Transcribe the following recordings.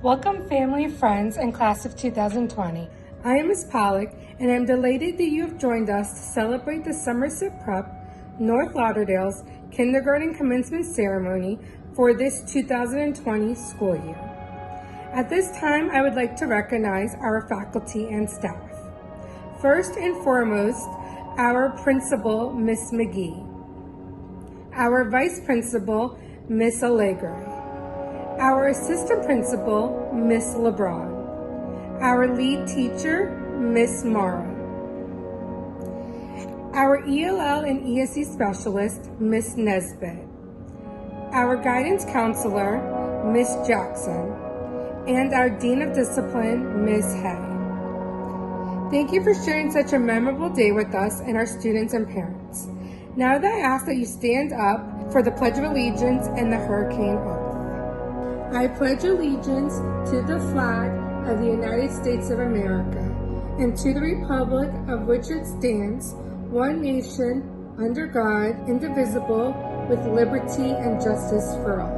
Welcome family, friends, and class of 2020. I am Ms. Pollock, and I'm delighted that you have joined us to celebrate the Somerset Prep North Lauderdale's kindergarten commencement ceremony for this 2020 school year. At this time, I would like to recognize our faculty and staff. First and foremost, our principal, Ms. McGee, our vice principal, Ms. Allegre, our assistant principal, Ms. LeBron, our lead teacher, Ms. Mara, our ELL and ESE specialist, Ms. Nesbitt, our guidance counselor, Ms. Jackson, and our Dean of Discipline, Ms. Hay. Thank you for sharing such a memorable day with us and our students and parents. Now that I ask that you stand up for the Pledge of Allegiance and the Hurricane Oath. I pledge allegiance to the flag of the United States of America and to the republic of which it stands, one nation, under God, indivisible, with liberty and justice for all.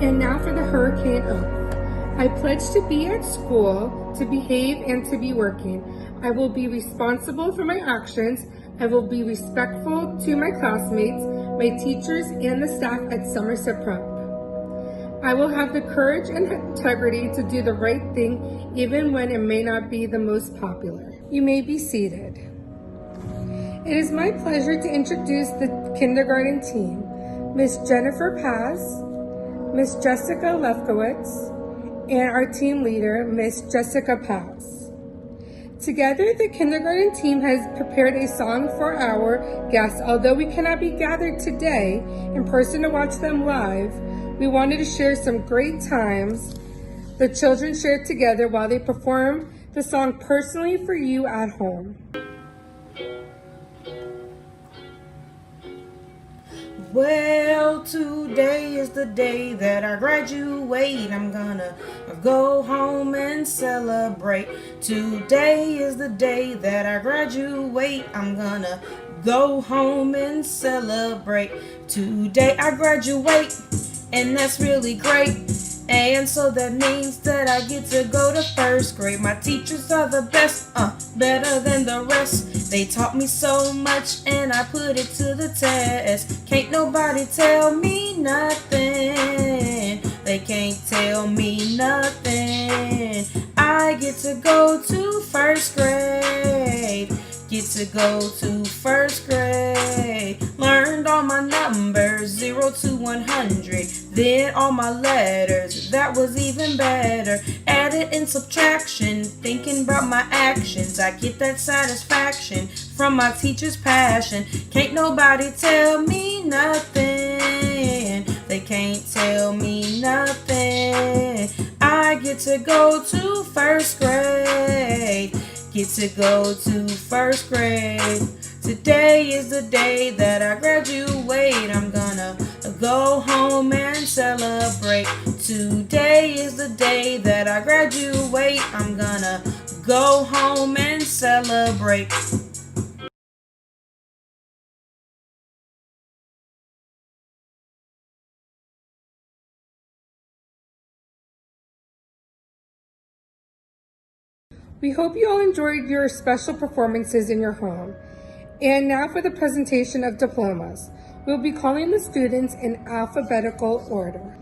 And now for the Hurricane Oath. I pledge to be at school, to behave, and to be working. I will be responsible for my actions. I will be respectful to my classmates, my teachers, and the staff at Somerset Prep. I will have the courage and integrity to do the right thing, even when it may not be the most popular. You may be seated. It is my pleasure to introduce the kindergarten team, Ms. Jennifer Paz, Ms. Jessica Lefkowitz, and our team leader, Ms. Jessica Paz. Together, the kindergarten team has prepared a song for our guests. Although we cannot be gathered today in person to watch them live, we wanted to share some great times the children shared together while they perform the song personally for you at home. Well, today is the day that I graduate. I'm gonna go home and celebrate. Today is the day that I graduate. I'm gonna go home and celebrate. Today I graduate, and that's really great. And so that means that I get to go to first grade. My teachers are the best, better than the rest. They taught me so much and I put it to the test. Can't nobody tell me nothing. They can't tell me nothing. I get to go to first grade. Get to go to first grade. Learned all my numbers, 0 to 100. Then all my letters, that was even better. Added and subtraction, thinking about my actions. I get that satisfaction from my teacher's passion. Can't nobody tell me nothing. They can't tell me nothing. I get to go to first grade. Get to go to first grade. Today is the day that I graduate. I'm gonna go home and celebrate. Today is the day that I graduate. I'm gonna go home and celebrate. We hope you all enjoyed your special performances in your home. And now for the presentation of diplomas. We'll be calling the students in alphabetical order.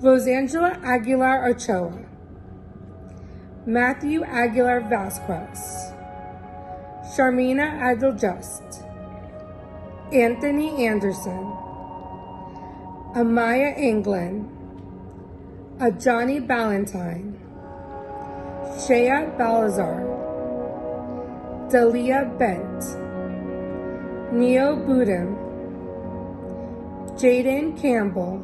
Rosangela Aguilar Ochoa, Matthew Aguilar Vasquez, Sharmina Adil-Just, Anthony Anderson, Amaya England, Ajani Ballantyne, Shea Balazar, Dalia Bent, Neo Budin, Jaden Campbell,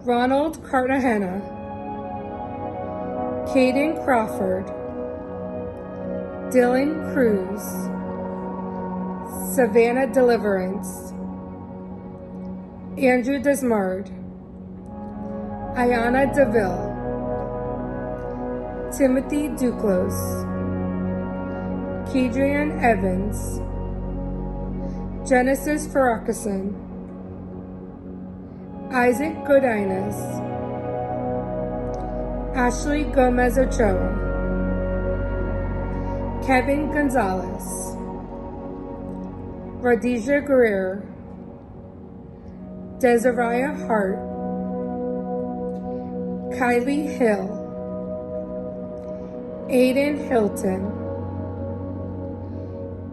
Ronald Cartagena, Caden Crawford, Dylan Cruz, Savannah Deliverance, Andrew Desmard, Ayana DeVille, Timothy Duclos, Kedrian Evans, Genesis Farakason, Isaac Godinez, Ashley Gomez Ochoa, Kevin Gonzalez, Radija Guerrero, Desiree Hart, Kylie Hill, Aiden Hilton,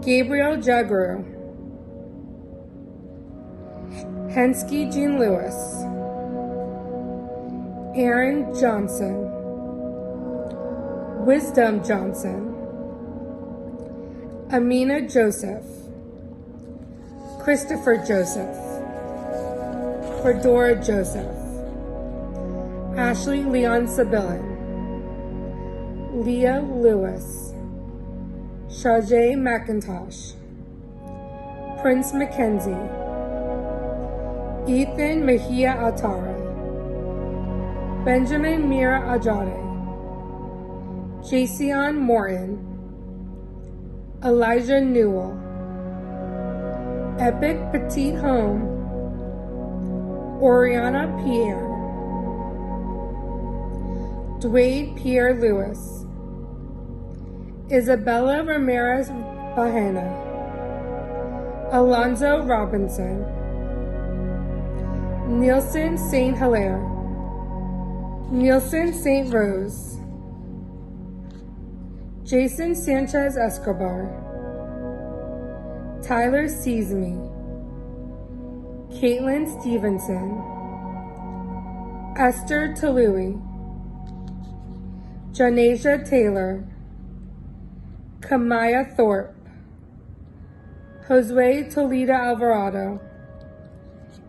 Gabriel Jagru, Hensky Jean Lewis, Aaron Johnson, Wisdom Johnson, Amina Joseph, Christopher Joseph, Fedora Joseph, Ashley Leon Sibilin, Leah Lewis, Shajay McIntosh, Prince Mackenzie, Ethan Mejia Altara, Benjamin Mira Ajade, Jason Morton, Elijah Newell, Epic Petite Home, Oriana Pierre, Dwayne Pierre Lewis, Isabella Ramirez Bahena, Alonzo Robinson, Nielsen St. Hilaire, Nielsen St. Rose, Jason Sanchez Escobar, Tyler Seasme, Caitlin Stevenson, Esther Talui, Janasia Taylor, Kamaya Thorpe, Josue Toledo Alvarado,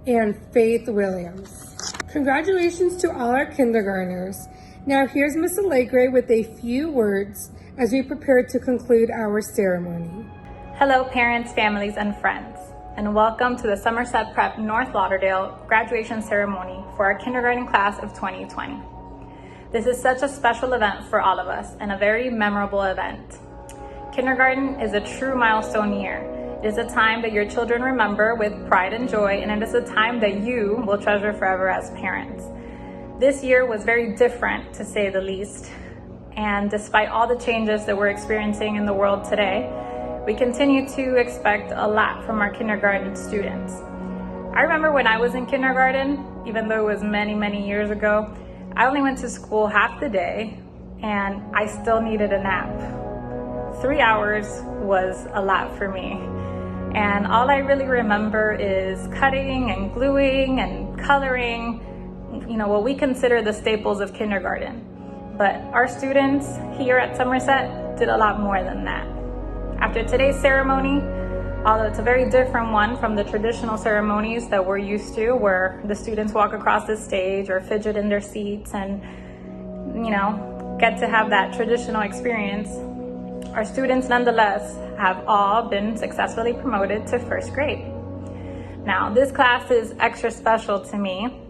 and Faith Williams. Congratulations to all our kindergartners. Now here's Miss Alegre with a few words as we prepare to conclude our ceremony. Hello parents, families, and friends, and welcome to the Somerset Prep North Lauderdale graduation ceremony for our kindergarten class of 2020. This is such a special event for all of us and a very memorable event. Kindergarten is a true milestone year. It is a time that your children remember with pride and joy, and it is a time that you will treasure forever as parents. This year was very different, to say the least, and despite all the changes that we're experiencing in the world today, we continue to expect a lot from our kindergarten students. I remember when I was in kindergarten, even though it was many, many years ago, I only went to school half the day and I still needed a nap. 3 hours was a lot for me. And all I really remember is cutting and gluing and coloring, what we consider the staples of kindergarten. But our students here at Somerset did a lot more than that. After today's ceremony, although it's a very different one from the traditional ceremonies that we're used to, where the students walk across the stage or fidget in their seats and, get to have that traditional experience, our students nonetheless have all been successfully promoted to first grade. Now, this class is extra special to me.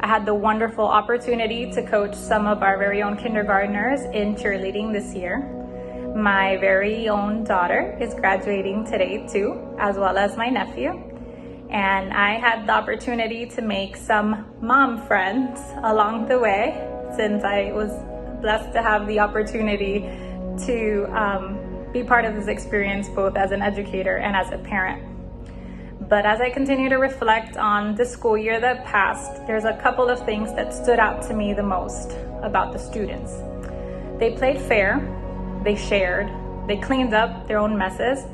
I had the wonderful opportunity to coach some of our very own kindergartners in cheerleading this year. My very own daughter is graduating today too, as well as my nephew. And I had the opportunity to make some mom friends along the way, since I was blessed to have the opportunity to be part of this experience both as an educator and as a parent. But as I continue to reflect on the school year that passed, there's a couple of things that stood out to me the most about the students. They played fair, they shared, they cleaned up their own messes,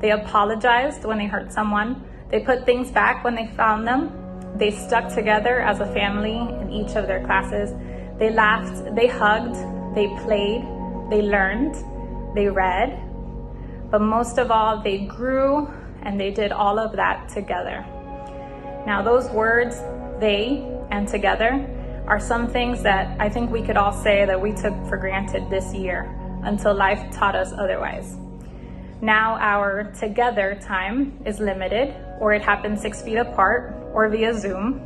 they apologized when they hurt someone, they put things back when they found them, they stuck together as a family in each of their classes, they laughed, they hugged, they played, they learned, they read, but most of all, they grew and they did all of that together. Now those words, they and together, are some things that I think we could all say that we took for granted this year until life taught us otherwise. Now our together time is limited, or it happens 6 feet apart or via Zoom.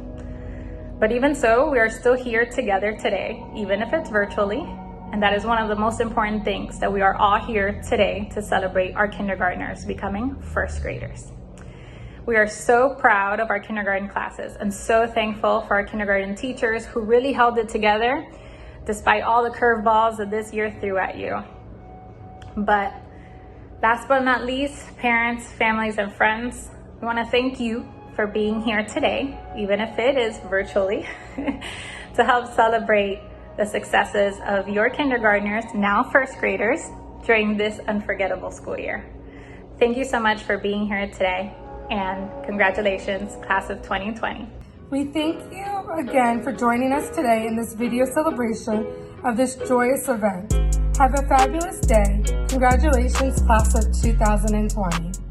But even so, we are still here together today, even if it's virtually. And that is one of the most important things, that we are all here today to celebrate our kindergartners becoming first graders. We are so proud of our kindergarten classes and so thankful for our kindergarten teachers who really held it together despite all the curveballs that this year threw at you. But last but not least, parents, families, and friends, we want to thank you for being here today, even if it is virtually, to help celebrate the successes of your kindergartners, now first graders, during this unforgettable school year. Thank you so much for being here today, and congratulations, class of 2020. We thank you again for joining us today in this video celebration of this joyous event. Have a fabulous day. Congratulations, class of 2020.